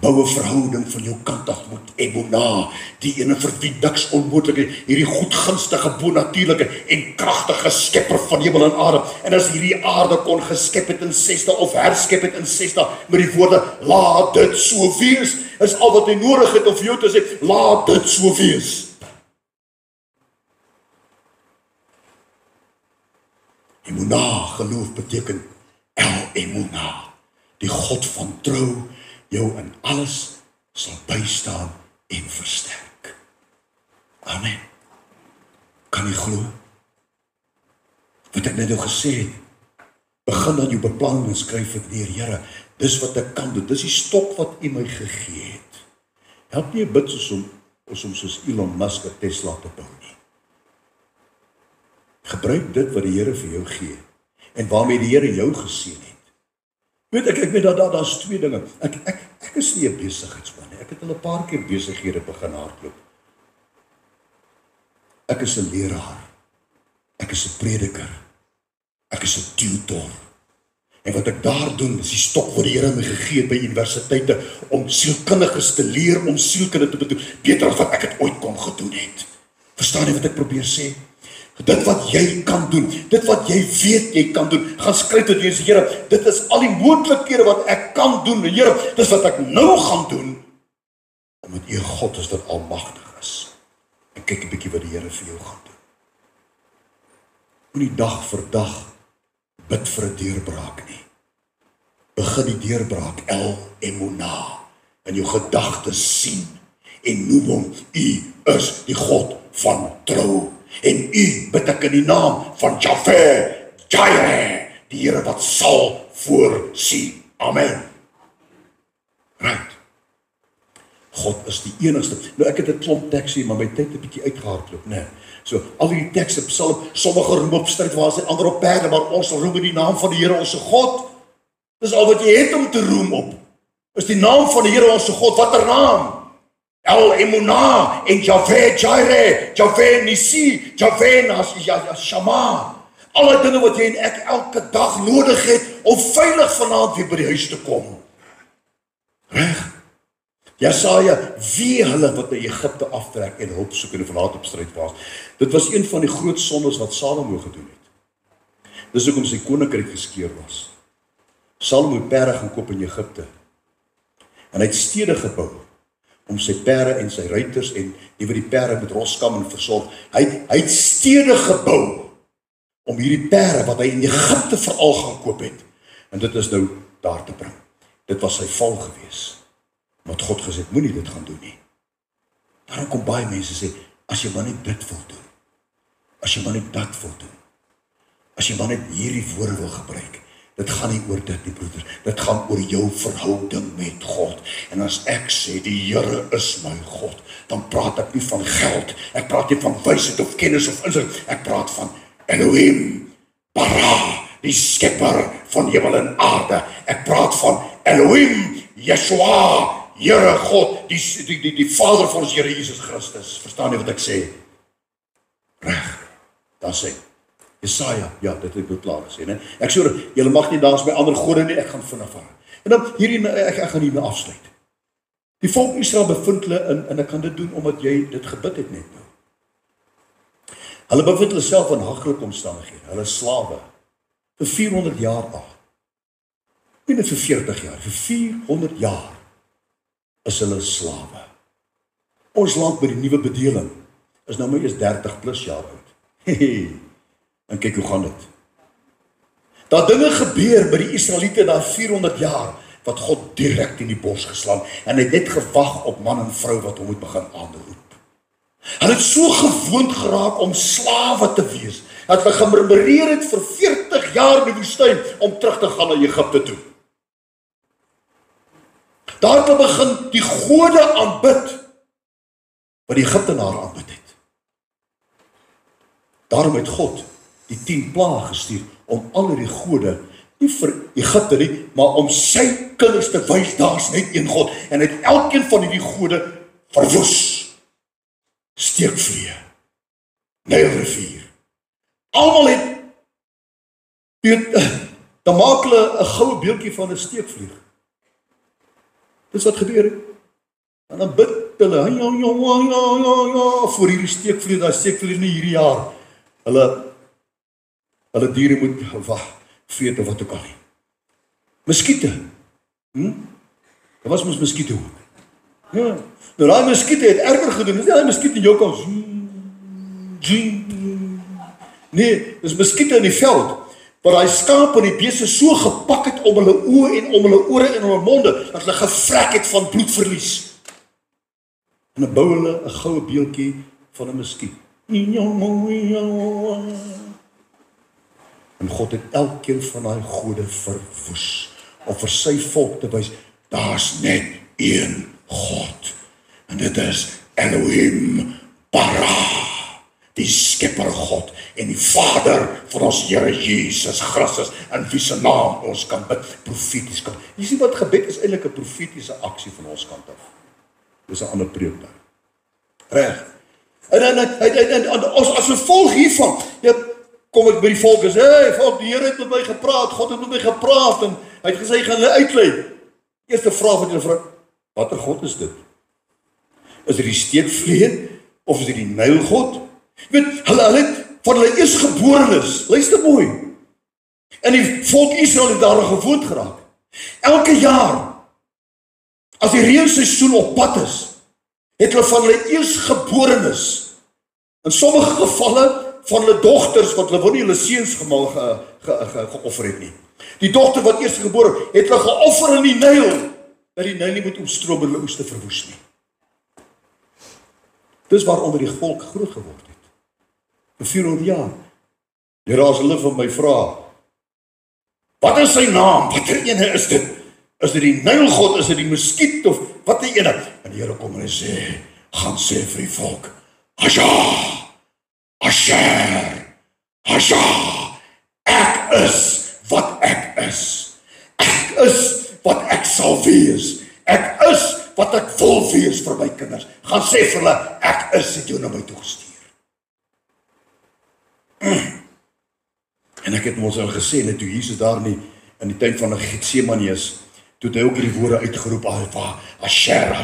Speaker 1: Bou 'n verhouding van jou kant af met emunah, die ene vir wie niks onmoontlik is, hierdie goedgunstige, bonatuurlike en kragtige skepper van hemel en aarde. En as hierdie aarde kon geskep het in 6 dae of herskep het in 6 dae met die woorde, laat dit so wees, is al wat hy nodig het om vir jou te sê, laat dit so wees. Emunah, geloof beteken El-Emunah, die God van trou, jou in alles sal bystaan en versterk. Amen. Kan jy glo? Wat ek net nou gesê het, begin dan jou beplanning en skryf dit neer, Here, dis wat ek kan doen, dis die stok wat U my gegee het. Help nie 'n bid soos Elon Musk 'n Tesla te bou nie. Gebruik dit wat die Here vir jou gee, en waarmee die Here jou geseën het. Weet ek weet dat daar's twee dinge. Ek is nie 'n besigheidsman nie. Ek het al 'n paar keer besighede begin hardloop. Ek is 'n leraar. Ek is 'n prediker. Ek is 'n tutor. En wat ek daar doen, is die stok wat die Here my gegee het by universiteite om sielkundiges te leer, om sielkunde te bedoel, beter as wat ek het ooit kon gedoen het. Verstaan jy wat ek probeer sê? Dit wat jy kan doen, dit wat jy weet jy kan doen, gaan skryf tot jy sê, Here, dit is al die moontlikhede wat ek kan doen, Here, dis wat ek nou gaan doen, omdat U God is wat almagtig is. En kyk 'n bietjie wat die Here vir jou gaan doen. Moenie dag vir dag bid vir 'n deurbraak nie. Begin die deurbraak, El-Emunah, in jou gedagtes sien, en noem hom, U is die God van trou. En U bid ek in die naam van Jahwe, Jireh, die Here wat sal voorsien. Amen. Right. God is die enigste. Nou ek het 'n klomp teks hier, maar my tyd het 'n bietjie uitgehardloop, né? So al die tekste, Psalm, sommige roem op strydwaars en ander op perde, maar ons roem in die naam van die Here ons God. Dis al wat jy het om te roem op. Is die naam van die Here ons God. Watter naam? El-Emunah en Jahwe Jireh, Jahwe Nissi, Jahwe Shammah. Alle dinge wat jy en ek elke dag nodig het om veilig vanaand weer by die huis te kom. Reg? Jesaja, wie hulle wat na Egipte aftrek en hulp soek en verlaat op strydwaars. Dit was een van die groot sondes wat Salomo gedoen het. Dis hoekom sy koninkryk geskeur was. Salomo het perde gaan koop in Egipte. En hy het stede gebou om sy perde en sy ruiters en die wat die perde met roskam en versorg. Hy het stede gebou om hierdie perde wat hy in Egipte veral gaan koop het. En dit is nou daar te bring. Dit was sy val gewees. Want God gesê, moenie dit gaan doen nie. Daarom kom baie mense sê, as jy maar net dit wil doen, as jy maar net dat wil doen, as jy maar net hierdie woorde wil gebruik, dit gaan nie oor dit nie, broeder, dit gaan oor jou verhouding met God. En as ek sê, die Here is my God, dan praat ek nie van geld, ek praat nie van wysheid of kennis of insig, ek praat van Elohim, Bara, die skepper van hemel en aarde, ek praat van Elohim, Yeshua, Here God, die Vader van ons Here Jesus Christus. Verstaan jy wat ek sê? Reg, dan sê Jesaja, ja, dit het ek klaar gesê, né? Ek sê, julle mag nie dans by ander gode nie, ek gaan vinnig aan. En dan hierdie, ek gaan hiermee afsluit. Die volk Israel bevind hulle en ek kan dit doen omdat jy dit gebid het net nou. Hulle bevind hulle self in haglike omstandighede. Hulle is slawe vir 400 jaar al. Nie net vir 40 jaar, vir 400 jaar is hulle slawe. Ons land by die nuwe bedeling is nou maar eers 30 plus jaar oud. En kyk hoe gaan dit. Daar dinge gebeur by die Israeliete na 400 jaar, wat God direk in die bors geslaan, en hy het net gewag op man en vrou wat hom moet begin aanroep. Hulle het so gewoond geraak om slawe te wees, dat hulle gemurmureer het vir 40 jaar in die woestyn om terug te gaan na Egipte toe. Daar het hulle begin die gode aanbid, wat die Egiptenare aanbid het. Daarom het God die 10 plaae gestuur, om al die gode, nie vir Egipte nie, maar om sy kinders te wys, daar's net een God, en het elkeen van die gode verwoes. Steekvlee, Nylrivier. Almal het Dan maak hulle 'n goue beeldjie van 'n steekvlieg. Dis wat gebeur het. En dan bid hulle, ja, voor hierdie steekvlieg, daai steekvlieg nie hierdie jaar. Hulle diere moet vreet of wat ook al nie. Muskiete. Daar was mos muskiete ook. Ja. Nou daai muskiete het erger gedoen. Dis nie daai muskiete in jou kan nee, dis muskiete in die veld. Waar daai skaap en die beeste so gepak het om hulle oë en om hulle ore en om hulle monde, dat hulle gevrek het van bloedverlies. En dan bou hulle 'n goue beeldjie van 'n muskiet. En God het elkeen van daai gode verwoes, om vir sy volk te wys, daar's net een God. En dit is Elohim Bara, die skepper God en die Vader van ons Here Jesus Christus, in wie se naam ons kan bid, profeties kan. Jy sien wat gebed is eintlik 'n profetiese aksie van ons kant af. Dis 'n ander preek daar. Reg. En as we volg hiervan, kom ek by die volk en sê, hey volk, die Here het met my gepraat, God het met my gepraat, en hy het gesê, hy gaan hulle uitlei. Eerste vraag wat julle vra, watter God is dit? Is dit die steekvlieg, of is dit die Nylgod? Jy weet, hulle het van hulle eerstgeborenes, luister mooi, en die volk Israel het daar gewoond geraak. Elke jaar, as die reënseisoen op pad is, het hulle van hulle eerstgeborenes, in sommige gevalle, van hulle dogters, wat hulle wou nie hulle seuns geoffer het nie. Die dogter wat eerstgebore het hulle geoffer in die Nyl, dat die Nyl nie moet omstroom en hulle oes te verwoes nie. Dis waaronder die volk groot geword het. Vir 400 jaar. Here, as hulle van my vra, wat is sy naam? Watter ene is dit? Is dit die Nylgod? Is dit die muskiet? Of wat die ene? En die Here kom en hy sê, gaan sê vir die volk, Asher, ek is wat ek is. Ek is wat ek sal wees. Ek is wat ek wil wees vir my kinders. Gaan sê vir hulle, ek is, het jou na my toe gestuur. En ek het ons al gesê, net toe Jesus daar nie, in die tyd van die Getsemane is, toe het hy ook die woorde uitgeroep, Asher,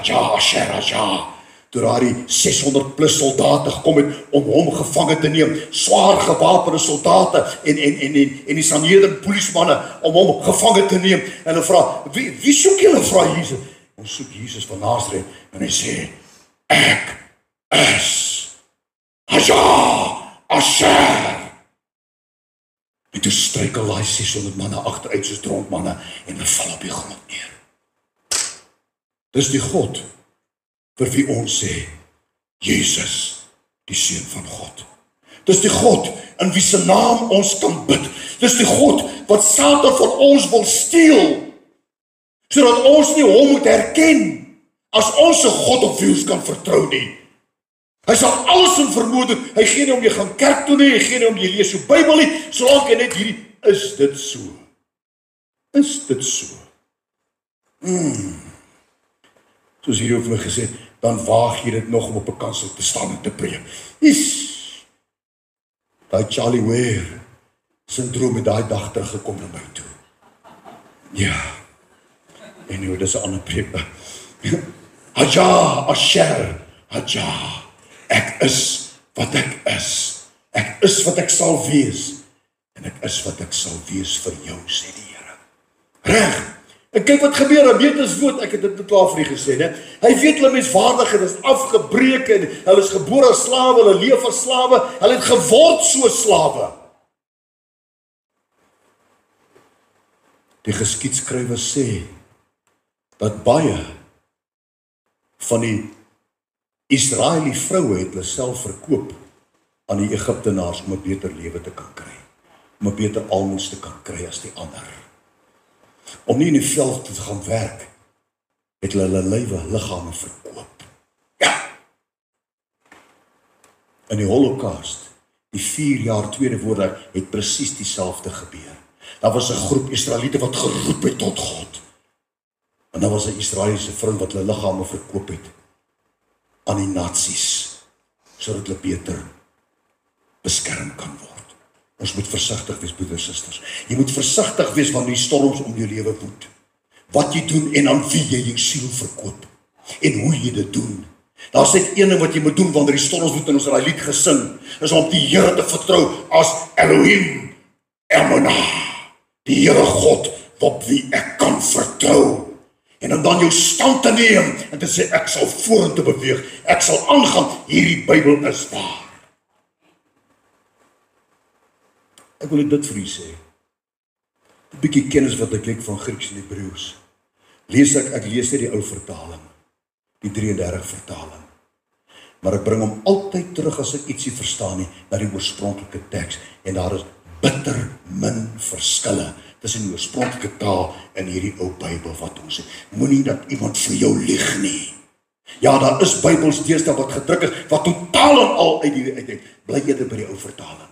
Speaker 1: toe daar die 600 plus soldate gekom het, om hom gevange te neem, zwaar gewapende soldate, en die Sanhedrin polismanne, om hom gevange te neem, en hulle vra, wie soek julle, vra Jesus? Ons soek Jesus van Nazareth, en hy sê, ek is, Asher. En toe struikel daai 600 manne agteruit soos dronkmanne, en hulle val op die grond neer. Dis die God, vir wie ons sê, Jesus, die Seun van God. Dis die God, in wie se naam ons kan bid. Dis die God, wat Satan van ons wil steel, sodat ons nie hom moet herken, as ons 'n God op wie ons kan vertrou nie. Hy sal alles in vermoed doen, hy gee nie om jy gaan kerk toe nie, hy gee nie om jy lees so Bybel nie, solank jy net hierdie, is dit so? Is dit so? Soos hierdie over my gesê, dan waag jy dit nog om op 'n kansel te staan en te preek. Daai Charlie Ware syndroom het daai dag teruggekom na my toe. Ja. En nou, dis 'n ander preek. Asher, ek is wat ek is. Ek is wat ek sal wees. En ek is wat ek sal wees vir jou, sê die Here. Reg. En kyk wat gebeur, hy weet ons woord, ek het dit klaar vir u gesê, né? Hy weet hulle menswaardigheid is afgebreek en hulle is gebore as slawe, hulle leef as slawe, hulle het geword so slawe. Die geskiedskrywer sê dat baie van die Israeli vroue het hulle self verkoop aan die Egiptenaars om 'n beter lewe te kan kry, om 'n beter almoes te kan kry as die ander. Om nie in die veld te gaan werk, het hulle liggame verkoop. Ja. In die Holocaust, die 4 jaar Tweede Wêreldoorlog, het presies dieselfde gebeur. Daar was 'n groep Israeliete wat geroep het tot God. En daar was 'n Israeliese vrou wat hulle liggame verkoop het aan die Nazis, sodat hulle beter beskerm kan word. Ons moet versigtig wees, broeders en susters. Jy moet versigtig wees wanneer die storms om jou lewe woed. Wat jy doen en aan wie jy jou siel verkoop. En hoe jy dit doen. Daar's net een ding wat jy moet doen wanneer die storms woed en ons het daai lied gesing, is om op die Here te vertrou as Elohim Emunah, die Here God op wie ek kan vertrou. En om dan jou stand te neem en te sê ek sal vorentoe beweeg, ek sal aangaan, hierdie Bybel is waar. Ek wil dit vir u sê. 'n Bietjie kennis wat ek het van Grieks en Hebreëus. Ek lees nie die ou vertaling, die 33 vertaling. Maar ek bring hom altyd terug as ek ietsie verstaan nie, na die oorspronklike teks. En daar is bitter min verskille tussen die oorspronklike taal en hierdie ou Bybel wat ons het. Moenie dat iemand vir jou lieg nie. Ja, daar is Bybels deesdae wat gedruk is, wat totaal en al uit die bly eerder by die ou vertaling.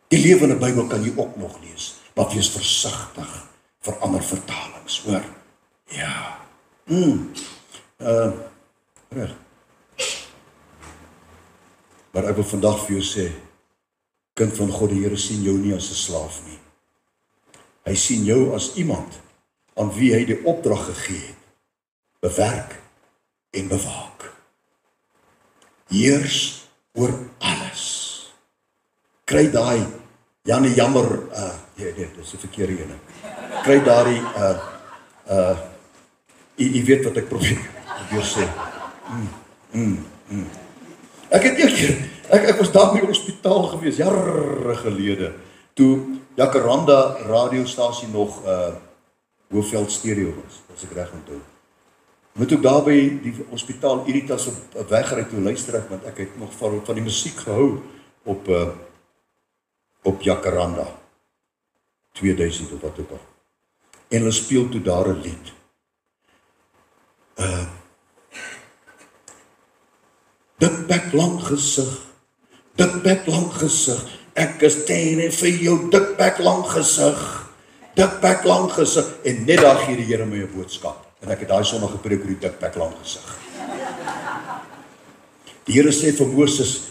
Speaker 1: Die lewende Bybel kan jy ook nog lees, maar wees versigtig vir ander vertalings, hoor? Ja. Reg. Maar ek wil vandag vir jou sê, kind van God, die Here sien jou nie as 'n slaaf nie. Hy sien jou as iemand aan wie hy die opdrag gegee het, bewerk en bewaak. Heers oor alles. Kry daai, Janne jammer, dis 'n verkeerde ene. Kry daai, jy weet wat ek probeer sê. Ek het een keer, ek was daar by die hospitaal gewees, jare gelede, toe Jacaranda radiostasie nog Hoofveld Stereo was, as ek reg onthou. Moet ook daar by die hospitaal Iritas op wegry toe luister ek, want ek het nog van die musiek gehou op Jacaranda 2000 of wat ook al. En hulle speel toe daar 'n lied. Dikbek lang gesig, dikbek lang gesig, ek is teen vir jou dikbek lang gesig, dikbek lang gesig, en net daar gee die Here my 'n boodskap, en ek het daai Sondag gepreek oor die dikbek lang gesig. Die Here sê vir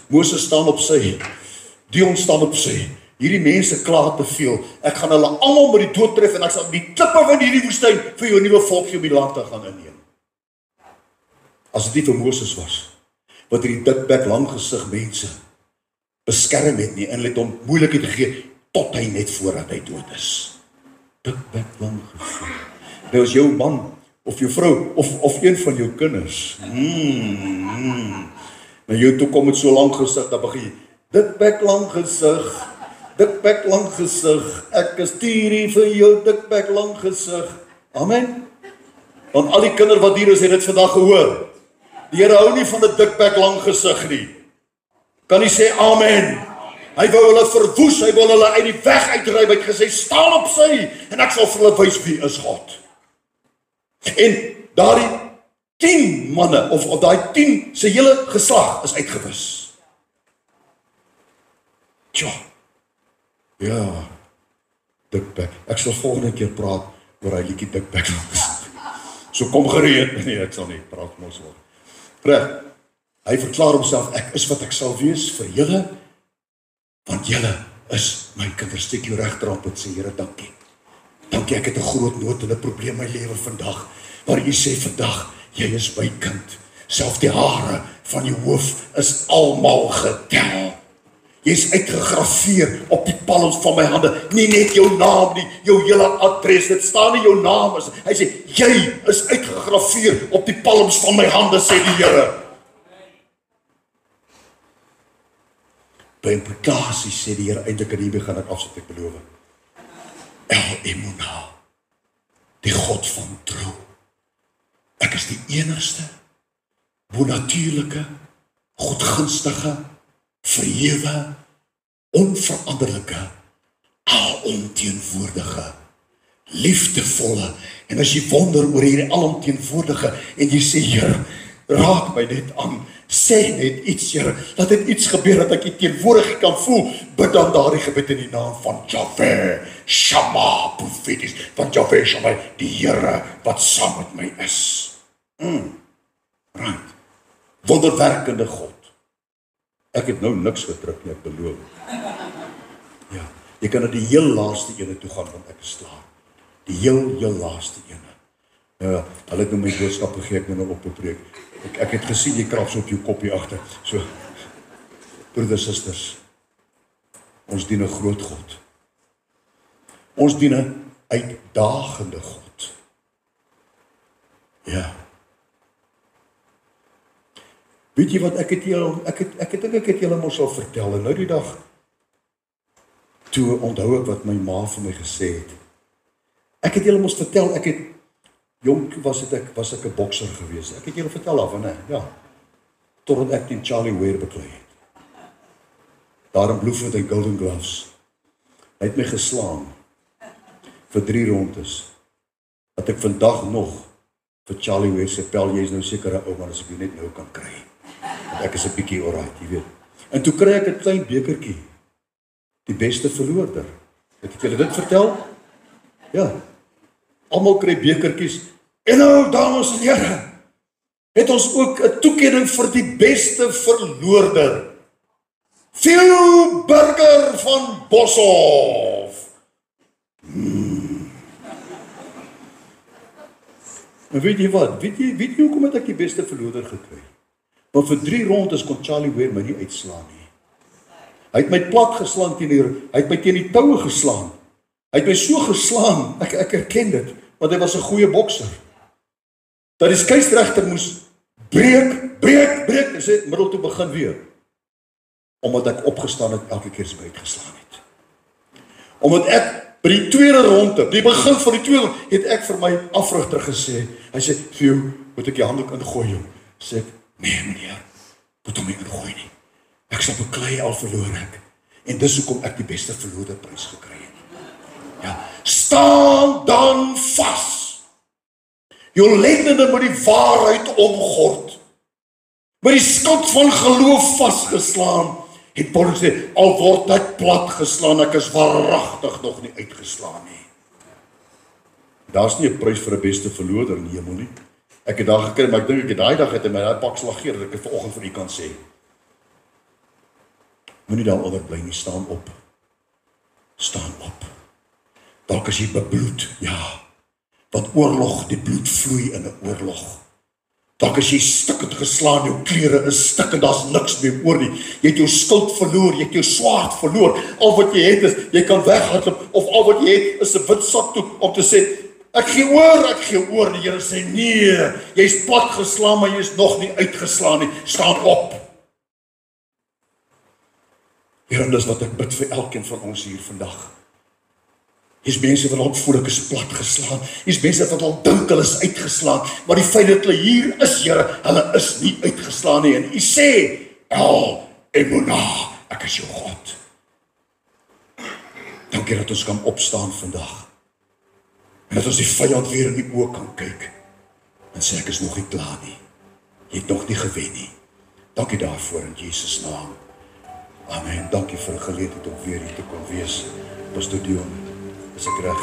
Speaker 1: Moses staan op sy, Dion staan op sy, hierdie mense kla te veel, ek gaan hulle almal met die dood tref, en ek sal die klippe van hierdie woestyn vir jou nuwe volk om die land te gaan inneem. As dit nie vir Moses was, wat hierdie dikbek lang gesig mense beskerm het nie, en hulle het hom moeilikheid gegee, tot hy net voordat hy dood is. Dikbek lang gesig. Nou is jou man, of jou vrou, of een van jou kinders, maar jou toe kom het so lang gesig, dan begin jy, dikbek lang gesig, dikbek lang gesig, ek is tierie vir jou dikbek lang gesig. Amen. Want al die kinders wat hier is, het dit vandag gehoor. Die Here hou nie van 'n dikbek lang gesig nie. Kan nie sê amen. Hy wou hulle verwoes, hy wil hulle uit die weg uitdryf, hy het gesê, staan op sy, en ek sal vir hulle wys wie is God. En daardie 10 manne, of daai 10, sy hele geslag is uitgewis. Tja, ja, dikbek. Ek sal volgende keer praat oor hy liedjie dikbek lang gesig. So kom gereed, nee, ek sal nie praat mos oor. Reg, hy verklaar homself, ek is wat ek sal wees vir julle, want julle is my kinders. Steek jou regterhand en sê, Here, dankie. Dankie, ek het 'n groot nood en 'n probleem in my lewe vandag, maar u sê vandag, jy is my kind. Selfs die hare van jou hoof is almal getel. Jy is uitgegraveer op die palms van my hande, nie net jou naam nie, jou hele adres, dit staan nie jou naam is. Hy sê, jy is uitgegraveer op die palms van my hande, sê die Here. By implikasie sê die Here eintlik in hierdie gaan ek afsit, ek beloof. El Emunah, die God van trou. Ek is die enigste, bonatuurlike, goedgunstige, verhewe, onveranderlike, alomteenwoordige, liefdevolle, en as jy wonder oor hierdie alomteenwoordige, en jy sê, Here, raak my net aan, sê net iets, Here, dat dit iets gebeur, dat ek die teenwoordigheid kan voel, bid dan daardie gebed in die naam van Jahweh, Shammah, profeties, van Jahweh, Shammah, die Here, wat saam met my is. Right. Wonderwerkende God. Ek het nou niks gedruk nie, ek beloof. Ja, jy kan na die heel laaste ene toe gaan, want ek is klaar. Die heel laaste ene. Ja, hulle het nou my boodskap gegee, ek moet nou oppreek. Ek het gesien, jy krap so op jou kopie agter. So, broeders, susters, ons dien 'n groot God. Ons dien 'n uitdagende God. Ja. Weet jy wat, ek het julle mos al vertel, en nou die dag, toe onthou ek wat my ma vir my gesê het. Ek het julle mos vertel, ek het, jonk was ek 'n bokser gewees. Ek het julle vertel af, né? Ja. Totdat ek teen Charlie Ware beklei het. Daar in Bloemfontein Golden Gloves. Hy het my geslaan vir 3 rondes. Dat ek vandag nog vir Charlie Ware sê, Pel, jy is nou seker 'n ou man as ek jou net nou kan kry. Want ek is 'n bietjie alright, jy weet. En toe kry ek 'n klein bekertjie. Die beste verloorder. Het ek julle dit vertel? Ja. Almal kry bekertjies. En nou, dames en here, het ons ook 'n toekenning vir die beste verloorder. Phil Burger van Boshoff. En weet jy wat? Weet jy hoekom het ek die beste verloorder gekry? Want vir 3 rondes kon Charlie Ware my nie uitslaan nie. Hy het my plat geslaan hy het my teen die toue geslaan. Hy het my so geslaan, ek erken dit, want hy was 'n goeie bokser. Dat die skeieregter moes breek, en sê, middel toe begin weer. Omdat ek opgestaan het, elke keer as my uitgeslaan het. Omdat ek by die tweede ronde, die begin van die tweede ronde, het ek vir my afrigter gesê, hy sê, vir jou, moet ek die handdoek ingooi, jou? Sê ek, nee meneer, moet hom nie ingooi nie. Ek sal beklei al verloor ek. En dis hoekom ek die beste verloorder prys gekry het. Ja, staan dan vas. Jou lendene met die waarheid omgord. Met die skild van geloof vasgeslaan. Het Paulus sê, al word ek plat geslaan, ek is waaragtig nog nie uitgeslaan nie. Daar's nie 'n prys vir 'n beste verloorder in die hemel nie. Ek het daar gekry, maar ek dink ek het daai dag het hy my daai pak slag gee, dat ek dit vanoggend vir u kan sê. Moenie daaroor bly nie, staan op. Staan op. Dalk as jy bebloed, ja. Want oorlog, die bloed vloei in 'n oorlog. Dalk as jy stukkend geslaan, jou klere is stukkend, daar's niks meer oor nie. Jy het jou skild verloor, jy het jou swaard verloor. Al wat jy het is, jy kan weghardloop, of al wat jy het is 'n wit sakdoek om te sê, ek gee oor. Die Here sê, nee, jy's plat geslaan, maar jy's nog nie uitgeslaan nie. Staan op. Here, dis wat ek bid vir elkeen van ons hier vandag. Hier's mense wat al voel ek is plat geslaan. Hier's mense wat al dink hulle is uitgeslaan, maar die feit dat hulle hier is, Here, hulle is nie uitgeslaan nie. En U sê, El Emunah, ek is jou God. Dankie dat ons kan opstaan vandag. En dat ons die vyand weer in die oë kan kyk. En sê, ek is nog nie klaar nie. Jy het nog nie gewen nie. Dankie daarvoor in Jesus naam. Amen. Dankie vir die geleentheid om weer hier te kon wees. Pastor Dion, is ek reg?